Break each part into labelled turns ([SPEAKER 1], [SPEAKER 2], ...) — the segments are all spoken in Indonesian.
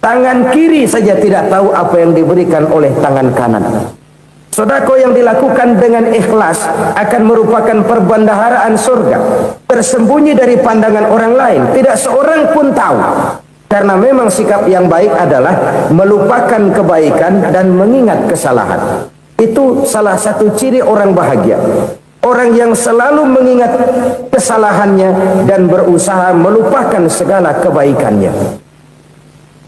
[SPEAKER 1] Tangan kiri saja tidak tahu apa yang diberikan oleh tangan kanan. Sedekah yang dilakukan dengan ikhlas akan merupakan perbendaharaan surga, tersembunyi dari pandangan orang lain, tidak seorang pun tahu. Karena memang sikap yang baik adalah melupakan kebaikan dan mengingat kesalahan. Itu salah satu ciri orang bahagia. Orang yang selalu mengingat kesalahannya dan berusaha melupakan segala kebaikannya.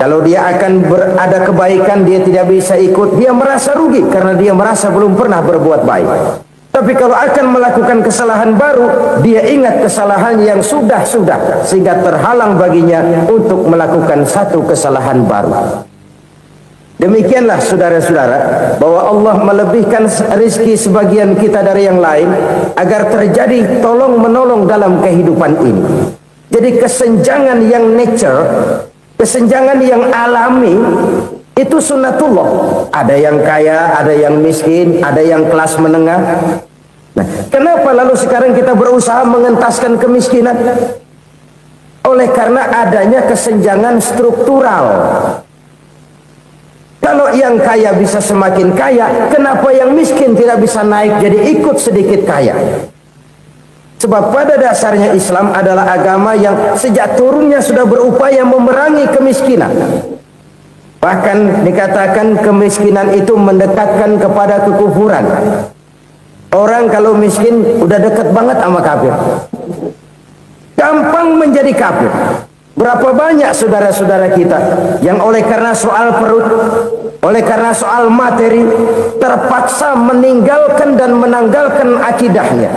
[SPEAKER 1] Kalau dia akan ada kebaikan, dia tidak bisa ikut, dia merasa rugi karena dia merasa belum pernah berbuat baik. Tapi kalau akan melakukan kesalahan baru, dia ingat kesalahan yang sudah sehingga terhalang baginya untuk melakukan satu kesalahan baru. Demikianlah saudara-saudara, bahwa Allah melebihkan rezeki sebagian kita dari yang lain agar terjadi tolong menolong dalam kehidupan ini. Jadi kesenjangan yang nature, kesenjangan yang alami itu sunnatullah. Ada yang kaya, ada yang miskin, ada yang kelas menengah. Nah, kenapa lalu sekarang kita berusaha mengentaskan kemiskinan? Oleh karena adanya kesenjangan struktural. Kalau yang kaya bisa semakin kaya, kenapa yang miskin tidak bisa naik jadi ikut sedikit kaya? Sebab pada dasarnya Islam adalah agama yang sejak turunnya sudah berupaya memerangi kemiskinan. Bahkan dikatakan kemiskinan itu mendekatkan kepada kekufuran. Orang kalau miskin udah dekat banget sama kafir. Gampang menjadi kafir. Berapa banyak saudara-saudara kita yang oleh karena soal perut, oleh karena soal materi, terpaksa meninggalkan dan menanggalkan akidahnya,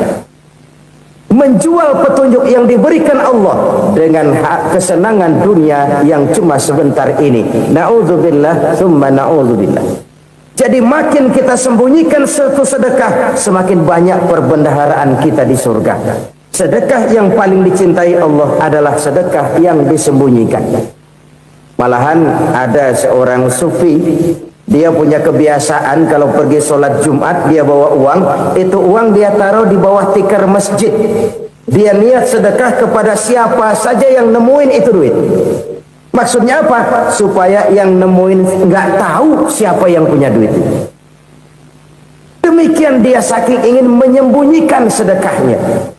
[SPEAKER 1] menjual petunjuk yang diberikan Allah dengan hak kesenangan dunia yang cuma sebentar ini. Na'udzubillah summa na'udzubillah. Jadi makin kita sembunyikan satu sedekah, semakin banyak perbendaharaan kita di surga. Sedekah yang paling dicintai Allah adalah sedekah yang disembunyikan. Malahan ada seorang sufi, dia punya kebiasaan kalau pergi sholat Jumat dia bawa uang, itu uang dia taruh di bawah tikar masjid. Dia niat sedekah kepada siapa saja yang nemuin itu duit. Maksudnya apa? Supaya yang nemuin nggak tahu siapa yang punya duit. Demikian dia saking ingin menyembunyikan sedekahnya.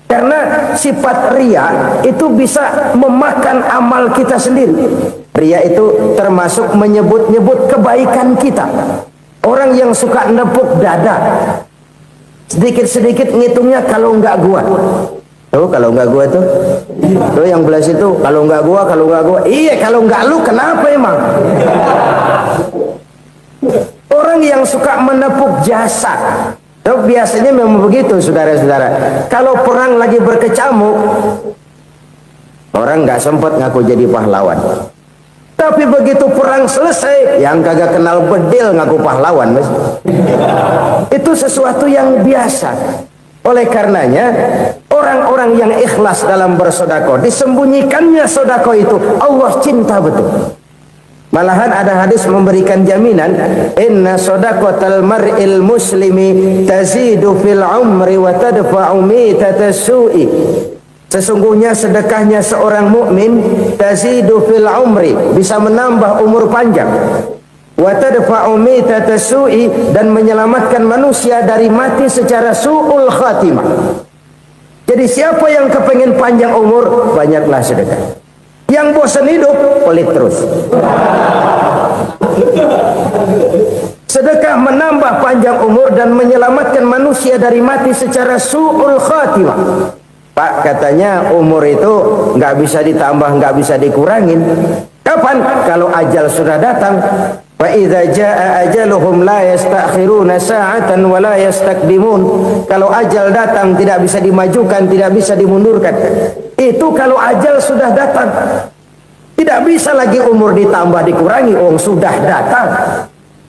[SPEAKER 1] Karena sifat ria itu bisa memakan amal kita sendiri. Ria itu termasuk menyebut-nyebut kebaikan kita. Orang yang suka nepuk dada, sedikit-sedikit ngitungnya kalau nggak gua. Tuh kalau nggak gua tuh yang belah situ kalau nggak gua. Iya kalau nggak lu kenapa emang? Orang yang suka menepuk jasa. Tuh, biasanya memang begitu saudara-saudara. Kalau perang lagi berkecamuk, orang nggak sempat ngaku jadi pahlawan. Tapi begitu perang selesai, yang kagak kenal bedil ngaku pahlawan, mas. Itu sesuatu yang biasa. Oleh karenanya, orang-orang yang ikhlas dalam bersedekah, disembunyikannya sedekah itu, Allah cinta betul. Malahan ada hadis memberikan jaminan, inna shadaqatal mar'il muslimi tazidu fil umri wa tadfa'u mitatas su'i. Sesungguhnya sedekahnya seorang mukmin tazidu fil umri, bisa menambah umur panjang. Wa tadfa'u mitatas su'i, dan menyelamatkan manusia dari mati secara su'ul khatimah. Jadi siapa yang kepengen panjang umur, banyaklah sedekah. Yang bosan hidup, pelit terus. Sedekah menambah panjang umur dan menyelamatkan manusia dari mati secara su'ul khatimah. Pak, katanya umur itu nggak bisa ditambah, nggak bisa dikurangin. Kapan? Kalau ajal sudah datang. Wa idza jaa ajaluhum la yastakhiruna sa'atan wa la yastaqdimun. Kalau ajal datang tidak bisa dimajukan, tidak bisa dimundurkan. Itu kalau ajal sudah datang. Tidak bisa lagi umur ditambah dikurangi, sudah datang.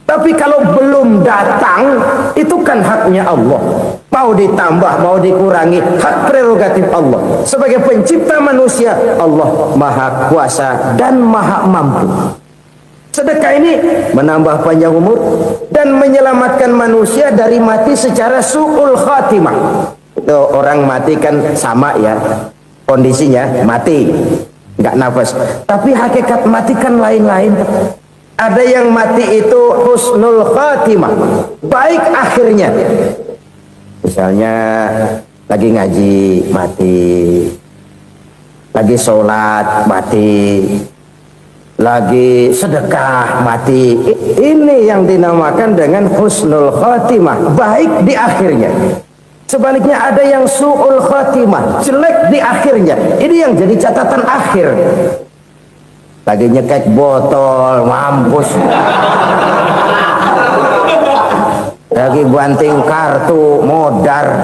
[SPEAKER 1] Tapi kalau belum datang, itu kan haknya Allah. Mau ditambah, mau dikurangi, hak prerogatif Allah. Sebagai pencipta manusia, Allah Maha Kuasa dan Maha Mampu. Sedekah ini menambah panjang umur dan menyelamatkan manusia dari mati secara su'ul khatimah. Itu orang mati kan sama ya kondisinya, mati. nggak nafas. Tapi hakikat mati kan lain-lain. Ada yang mati itu husnul khatimah, baik akhirnya. Misalnya lagi ngaji mati, lagi sholat mati, lagi sedekah mati. Ini yang dinamakan dengan husnul khatimah, baik di akhirnya. Sebaliknya ada yang su'ul khatimah, jelek di akhirnya. Ini yang jadi catatan akhir. Lagi nyekek botol, mampus. Lagi banting kartu, modar.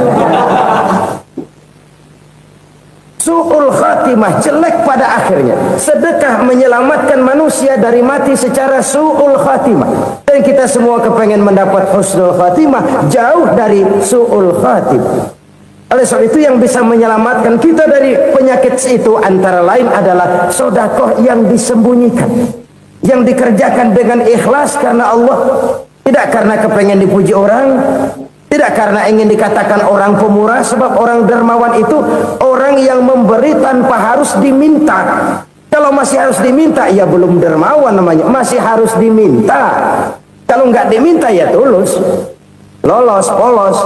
[SPEAKER 1] Su'ul khatimah, jelek pada akhirnya. Sedekah menyelamatkan manusia dari mati secara su'ul khatimah. Dan kita semua kepengen mendapat husnul khatimah, jauh dari su'ul khatimah. Oleh sebab itu yang bisa menyelamatkan kita dari penyakit itu antara lain adalah sedekah yang disembunyikan, yang dikerjakan dengan ikhlas karena Allah, tidak karena kepengen dipuji orang, tidak karena ingin dikatakan orang pemurah. Sebab orang dermawan itu orang yang memberi tanpa harus diminta. Kalau masih harus diminta, ya belum dermawan namanya, masih harus diminta. Kalau nggak diminta ya tulus, lolos, polos.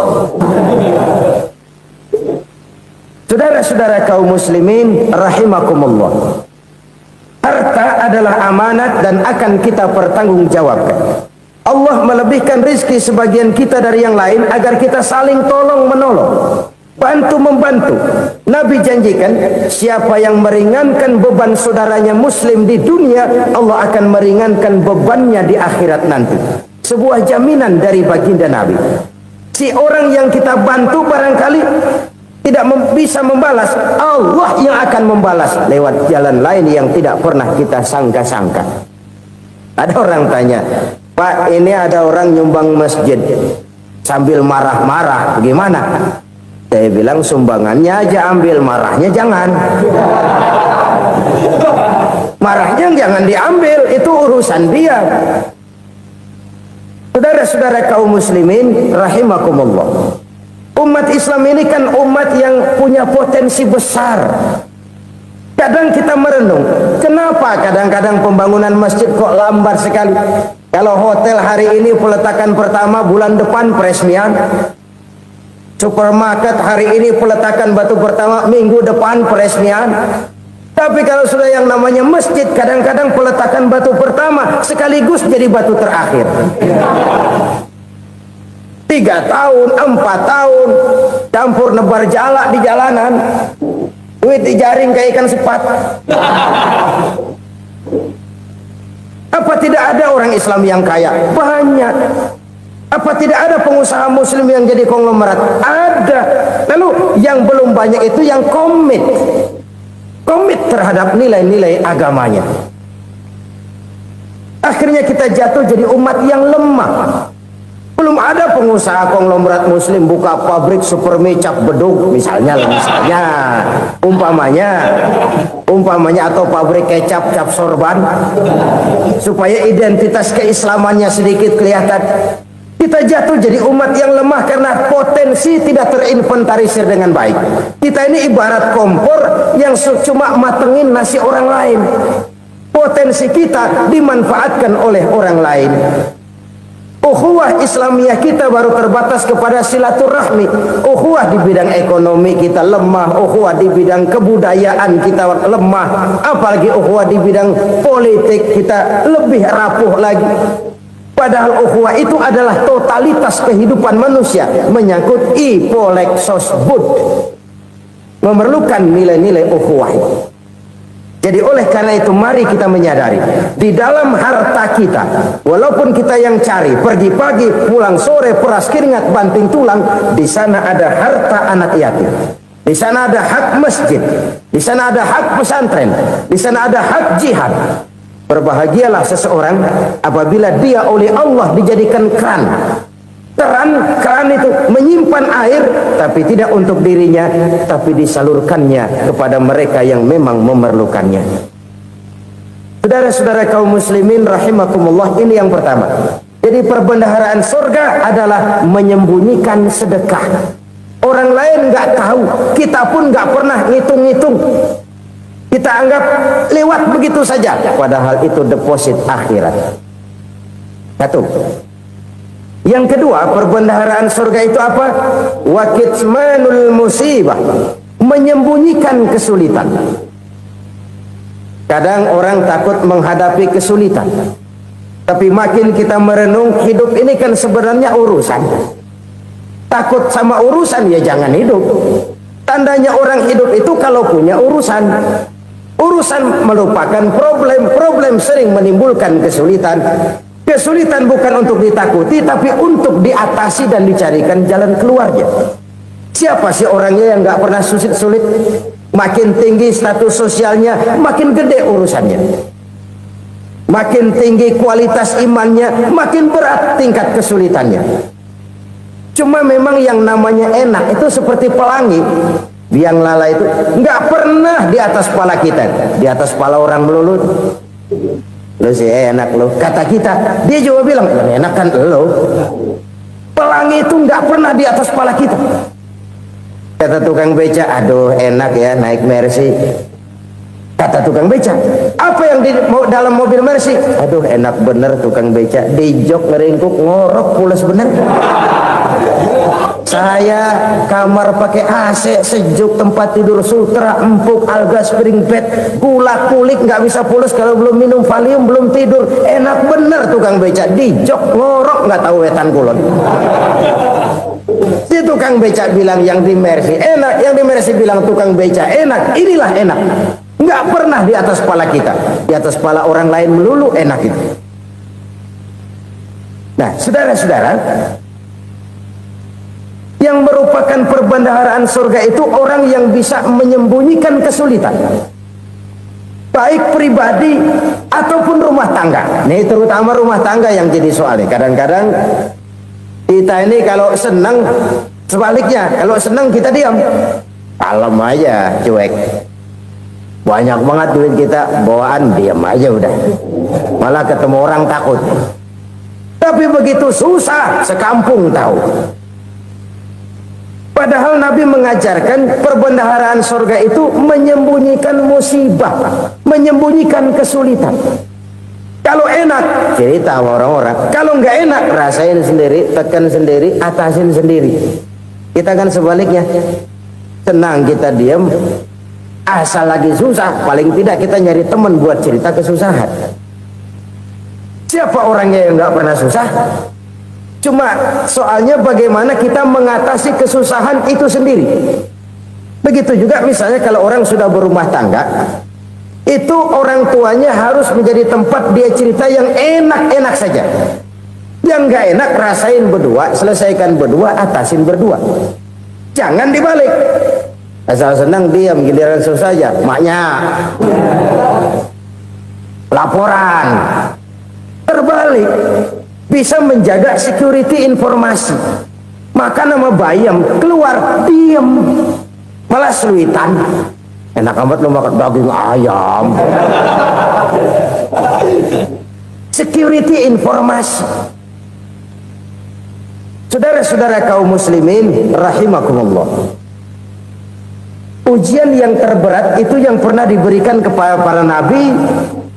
[SPEAKER 1] Saudara-saudara kaum muslimin rahimakumullah, harta adalah amanat dan akan kita pertanggungjawabkan. Allah melebihkan rizki sebagian kita dari yang lain agar kita saling tolong menolong, bantu membantu. Nabi janjikan siapa yang meringankan beban saudaranya muslim di dunia, Allah akan meringankan bebannya di akhirat nanti. Sebuah jaminan dari baginda Nabi. Si orang yang kita bantu barangkali tidak bisa membalas, Allah yang akan membalas lewat jalan lain yang tidak pernah kita sangka-sangka. Ada orang tanya, Pak, ini ada orang nyumbang masjid sambil marah-marah, gimana? Saya bilang sumbangannya aja ambil, marahnya jangan. Marahnya jangan diambil, itu urusan dia. Saudara-saudara kaum muslimin rahimakumullah, umat Islam ini kan umat yang punya potensi besar. Kadang kita merenung, kenapa kadang-kadang pembangunan masjid kok lambat sekali? Kalau hotel hari ini peletakan pertama, bulan depan peresmian. Supermarket hari ini peletakan batu pertama, minggu depan peresmian. Tapi kalau sudah yang namanya masjid, kadang-kadang peletakan batu pertama sekaligus jadi batu terakhir. 3 tahun, 4 tahun, campur nebar jalak di jalanan, duit dijaring kayak ikan sepat. Apa tidak ada orang Islam yang kaya? Banyak. Apa tidak ada pengusaha muslim yang jadi konglomerat? Ada. Lalu yang belum banyak itu yang komit terhadap nilai-nilai agamanya. Akhirnya kita jatuh jadi umat yang lemah. Belum ada pengusaha konglomerat muslim buka pabrik super mecap bedug misalnya umpamanya atau pabrik kecap cap sorban supaya identitas keislamannya sedikit kelihatan. Kita jatuh jadi umat yang lemah karena potensi tidak terinventarisir dengan baik. Kita ini ibarat kompor yang cuma matengin nasi orang lain. Potensi kita dimanfaatkan oleh orang lain. Ukhuwah Islamiyah kita baru terbatas kepada silaturahmi. Ukhuwah di bidang ekonomi kita lemah, ukhuwah di bidang kebudayaan kita lemah, apalagi ukhuwah di bidang politik kita lebih rapuh lagi. Padahal ukhuwah itu adalah totalitas kehidupan manusia, menyangkut ipolek sosbud, memerlukan nilai-nilai ukhuwah. Jadi oleh karena itu mari kita menyadari di dalam harta kita, walaupun kita yang cari pergi pagi pulang sore peras keringat banting tulang, di sana ada harta anak yatim, di sana ada hak masjid, di sana ada hak pesantren, di sana ada hak jihad. Berbahagialah seseorang apabila dia oleh Allah dijadikan keran itu menyimpan air, tapi tidak untuk dirinya, tapi disalurkannya kepada mereka yang memang memerlukannya. Saudara-saudara kaum muslimin rahimakumullah, ini yang pertama. Jadi perbendaharaan surga adalah menyembunyikan sedekah. Orang lain nggak tahu, kita pun nggak pernah ngitung-ngitung. Kita anggap lewat begitu saja, padahal itu deposit akhirat. Satu. Yang kedua, perbendaharaan surga itu apa? Wa kitmanul musibah, menyembunyikan kesulitan. Kadang orang takut menghadapi kesulitan, tapi makin kita merenung, hidup ini kan sebenarnya urusan. Takut sama urusan, ya jangan hidup. Tandanya orang hidup itu kalau punya urusan. Urusan melupakan problem, problem sering menimbulkan kesulitan. Kesulitan bukan untuk ditakuti, tapi untuk diatasi dan dicarikan jalan keluarnya. Siapa sih orangnya yang nggak pernah sulit-sulit? Makin tinggi status sosialnya, makin gede urusannya. Makin tinggi kualitas imannya, makin berat tingkat kesulitannya. Cuma memang yang namanya enak itu seperti pelangi. Biang lala itu nggak pernah di atas kepala kita, di atas kepala orang melulu. Lu sih enak lu, kata kita. Dia juga bilang enak kan lu. Pelangi itu nggak pernah di atas kepala kita. Kata tukang beca, aduh enak ya naik Mercy. Kata tukang beca, apa yang di dalam mobil Mercy? Aduh enak bener tukang beca, di jok ngeringkuk ngorok pules bener. Saya kamar pakai AC, sejuk, tempat tidur sutra, empuk, alga, spring bed, gula kulik, nggak bisa pulas kalau belum minum Valium, belum tidur. Enak bener tukang beca, di jok ngorok nggak tahu wetan kulon. Si tukang beca bilang yang di Mercy enak, yang di Mercy bilang tukang beca enak. Inilah enak, nggak pernah di atas kepala kita, di atas kepala orang lain melulu enak itu. Nah, saudara-saudara, yang merupakan perbendaharaan surga itu orang yang bisa menyembunyikan kesulitan, baik pribadi ataupun rumah tangga. Ini terutama rumah tangga yang jadi soalnya. Kadang-kadang kita ini kalau senang, sebaliknya kalau senang kita diam, kalem aja, cuek. Banyak banget duit kita bawaan, diam aja udah, malah ketemu orang takut. Tapi begitu susah sekampung tahu. Padahal Nabi mengajarkan perbendaharaan surga itu menyembunyikan musibah, menyembunyikan kesulitan. Kalau enak, cerita sama orang-orang. Kalau nggak enak, rasain sendiri, tekan sendiri, atasin sendiri. Kita kan sebaliknya, senang kita diam, asal lagi susah, paling tidak kita nyari teman buat cerita kesusahan. Siapa orangnya yang nggak pernah susah? Cuma soalnya bagaimana kita mengatasi kesusahan itu sendiri. Begitu juga misalnya kalau orang sudah berumah tangga, itu orang tuanya harus menjadi tempat dia cerita yang enak-enak saja. Yang nggak enak rasain berdua, selesaikan berdua, atasin berdua. Jangan dibalik. Asal senang diam, giliran susah aja, maknya laporan. Terbalik. Bisa menjaga security informasi. Maka nama bayam keluar diam, malah seluitan. Enak amat lu makan daging ayam. Security informasi. Saudara-saudara kaum muslimin rahimakumullah, ujian yang terberat itu yang pernah diberikan kepada para nabi,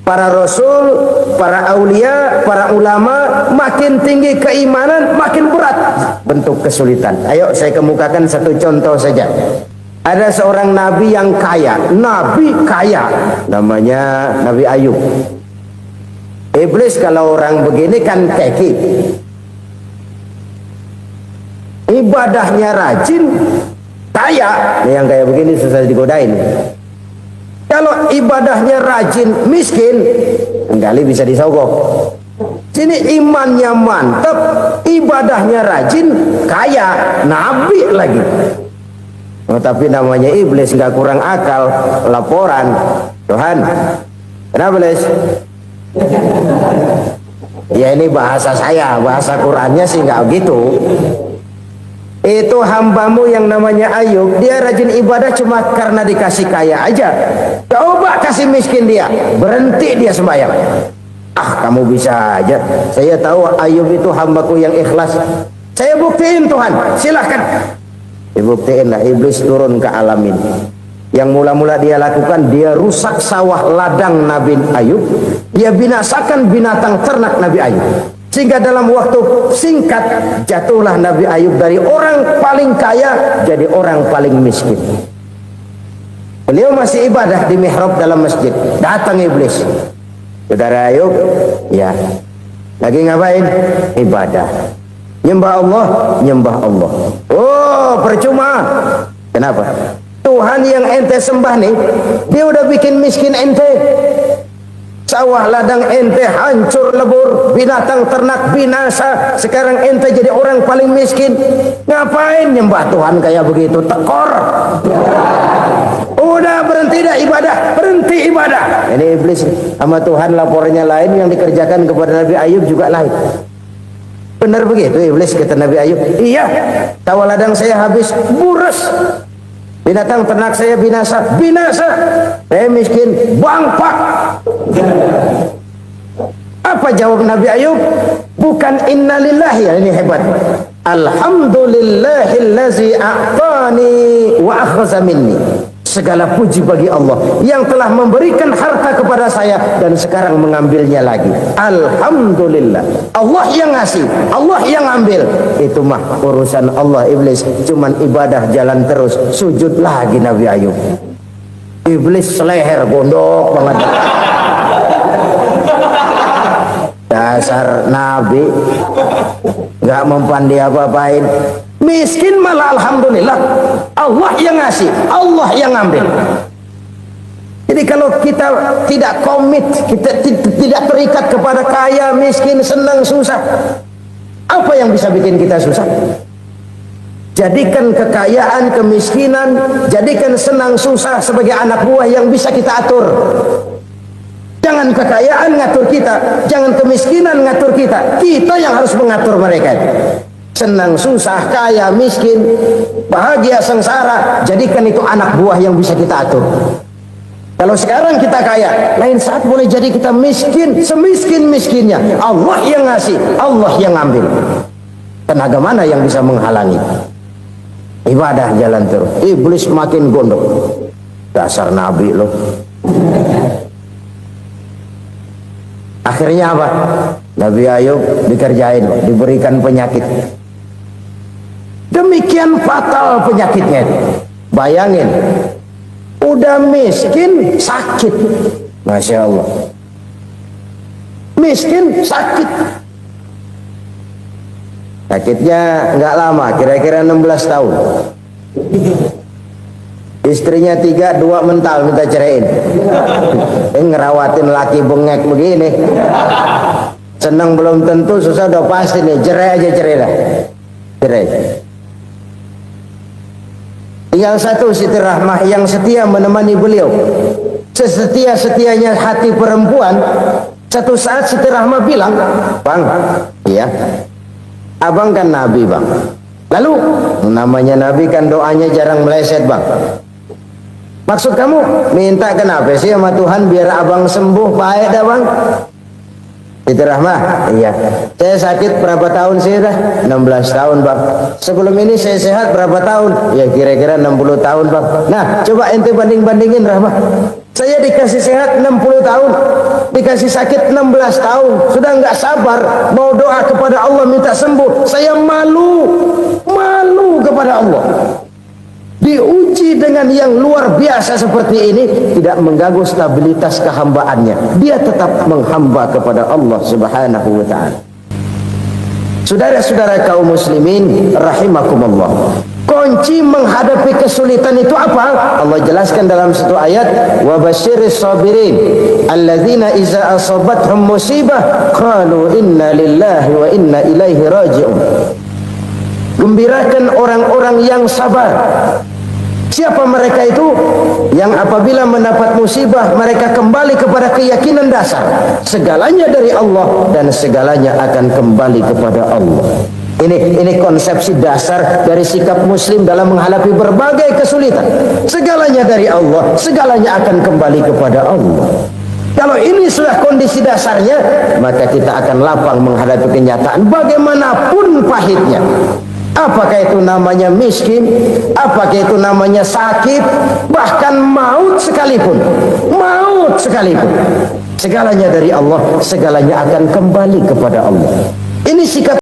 [SPEAKER 1] para rasul, para aulia, para ulama. Makin tinggi keimanan, makin berat bentuk kesulitan. Ayo saya kemukakan satu contoh saja. Ada seorang nabi yang kaya, nabi kaya, namanya Nabi Ayub. Iblis kalau orang begini kan keki, ibadahnya rajin, kaya. Yang kayak begini susah digodain. Kalau ibadahnya rajin, miskin, kali bisa disogok. Sini imannya mantap, ibadahnya rajin, kaya, nabi lagi. Oh, tapi namanya iblis, nggak kurang akal. Laporan, Tuhan, kenapa iblis? Ya ini bahasa saya, bahasa Qurannya sih nggak gitu. Itu hambamu yang namanya Ayub, dia rajin ibadah cuma karena dikasih kaya aja. Coba kasih miskin dia, berhenti dia sembahyang. Ah, kamu bisa aja. Saya tahu Ayub itu hambaku yang ikhlas. Saya buktiin Tuhan, silahkan. Dibuktiin lah, iblis turun ke alam ini. Yang mula-mula dia lakukan, dia rusak sawah ladang Nabi Ayub, dia binasakan binatang ternak Nabi Ayub, sehingga dalam waktu singkat jatuhlah Nabi Ayub dari orang paling kaya jadi orang paling miskin. Beliau masih ibadah di mihrab dalam masjid, datang iblis. Saudara Ayub, ya, lagi ngapain? Ibadah, nyembah Allah, nyembah Allah. Oh, percuma. Kenapa? Tuhan yang ente sembah nih, dia udah bikin miskin ente. Sawah ladang ente hancur lebur, binatang ternak binasa. Sekarang ente jadi orang paling miskin. Ngapain nyembah Tuhan kayak begitu? Tekor. Udah berhenti dah ibadah, berhenti ibadah. Ini iblis sama Tuhan lapornya lain, yang dikerjakan kepada Nabi Ayub juga lain. Benar begitu iblis, kata Nabi Ayub. Iya, sawah ladang saya habis, buras. Binatang ternak saya binasa, binasa. Saya miskin, bangpak. Apa jawab Nabi Ayub? Bukan innalillahi, ya, ini hebat. Alhamdulillahillazi a'tani wa akhza minni. Segala puji bagi Allah yang telah memberikan harta kepada saya dan sekarang mengambilnya lagi. Alhamdulillah. Allah yang ngasih, Allah yang ambil. Itu mah urusan Allah. Iblis cuman ibadah jalan terus, sujud lagi Nabi Ayub. Iblis seleher gondok banget. Dasar Nabi gak mempan dia apa-apain. Miskin malah alhamdulillah. Allah yang ngasih, Allah yang ambil. Jadi kalau kita tidak komit, kita tidak terikat kepada kaya, miskin, senang, susah, apa yang bisa bikin kita susah? Jadikan kekayaan, kemiskinan, jadikan senang, susah sebagai anak buah yang bisa kita atur. Jangan kekayaan ngatur kita, jangan kemiskinan ngatur kita. Kita yang harus mengatur mereka. Senang, susah, kaya, miskin, bahagia, sengsara, jadikan itu anak buah yang bisa kita atur. Kalau sekarang kita kaya, lain saat boleh jadi kita miskin, semiskin-miskinnya. Allah yang ngasih, Allah yang ngambil. Tenaga mana yang bisa menghalangi? Ibadah jalan terus. Iblis makin gondok. Dasar Nabi loh. Akhirnya apa? Nabi Ayub dikerjain, diberikan penyakit. Demikian fatal penyakitnya itu. Bayangin, udah miskin, sakit. Masya Allah. Miskin, sakit. Sakitnya nggak lama, kira-kira 16 tahun. Istrinya 3, 2 mental minta ceraiin. Ngerawatin laki bengek begini. Senang belum tentu, susah udah pasti nih. Cerai aja, cerai dah. Cerai. Tinggal satu Siti Rahmah yang setia menemani beliau. Sesetia-setianya hati perempuan. Satu saat Siti Rahmah bilang, "Bang, iya, abang kan Nabi, Bang. Lalu namanya Nabi kan doanya jarang meleset, Bang. Maksud kamu minta kenapa sih sama Tuhan biar abang sembuh baik dah, Bang?" Siti Rahmah, iya. Saya sakit berapa tahun sih dah? 16 tahun, Bang. Sebelum ini saya sehat berapa tahun? Ya kira-kira 60 tahun, Bang. Nah, coba ente banding-bandingin, Rahmah. Saya dikasih sehat 60 tahun, dikasih sakit 16 tahun. Sudah nggak sabar mau doa kepada Allah minta sembuh. Saya malu kepada Allah. Diuji dengan yang luar biasa seperti ini, tidak mengganggu stabilitas kehambaannya. Dia tetap menghamba kepada Allah Subhanahu wa ta'ala. Saudara-saudara kaum muslimin rahimakumullah, kunci menghadapi kesulitan itu apa? Allah jelaskan dalam satu ayat, wa basyiris sabirin alladzina iza asabathum musibah qalu inna lillahi wa inna ilaihi raji'un. Gembirakan orang-orang yang sabar. Siapa mereka itu? Yang apabila mendapat musibah mereka kembali kepada keyakinan dasar segalanya dari Allah dan segalanya akan kembali kepada Allah. Ini konsepsi dasar dari sikap muslim dalam menghadapi berbagai kesulitan. Segalanya dari Allah, segalanya akan kembali kepada Allah. Kalau ini sudah kondisi dasarnya, maka kita akan lapang menghadapi kenyataan bagaimanapun pahitnya. Apakah itu namanya miskin, apakah itu namanya sakit, bahkan maut sekalipun, segalanya dari Allah, segalanya akan kembali kepada Allah. Ini sikap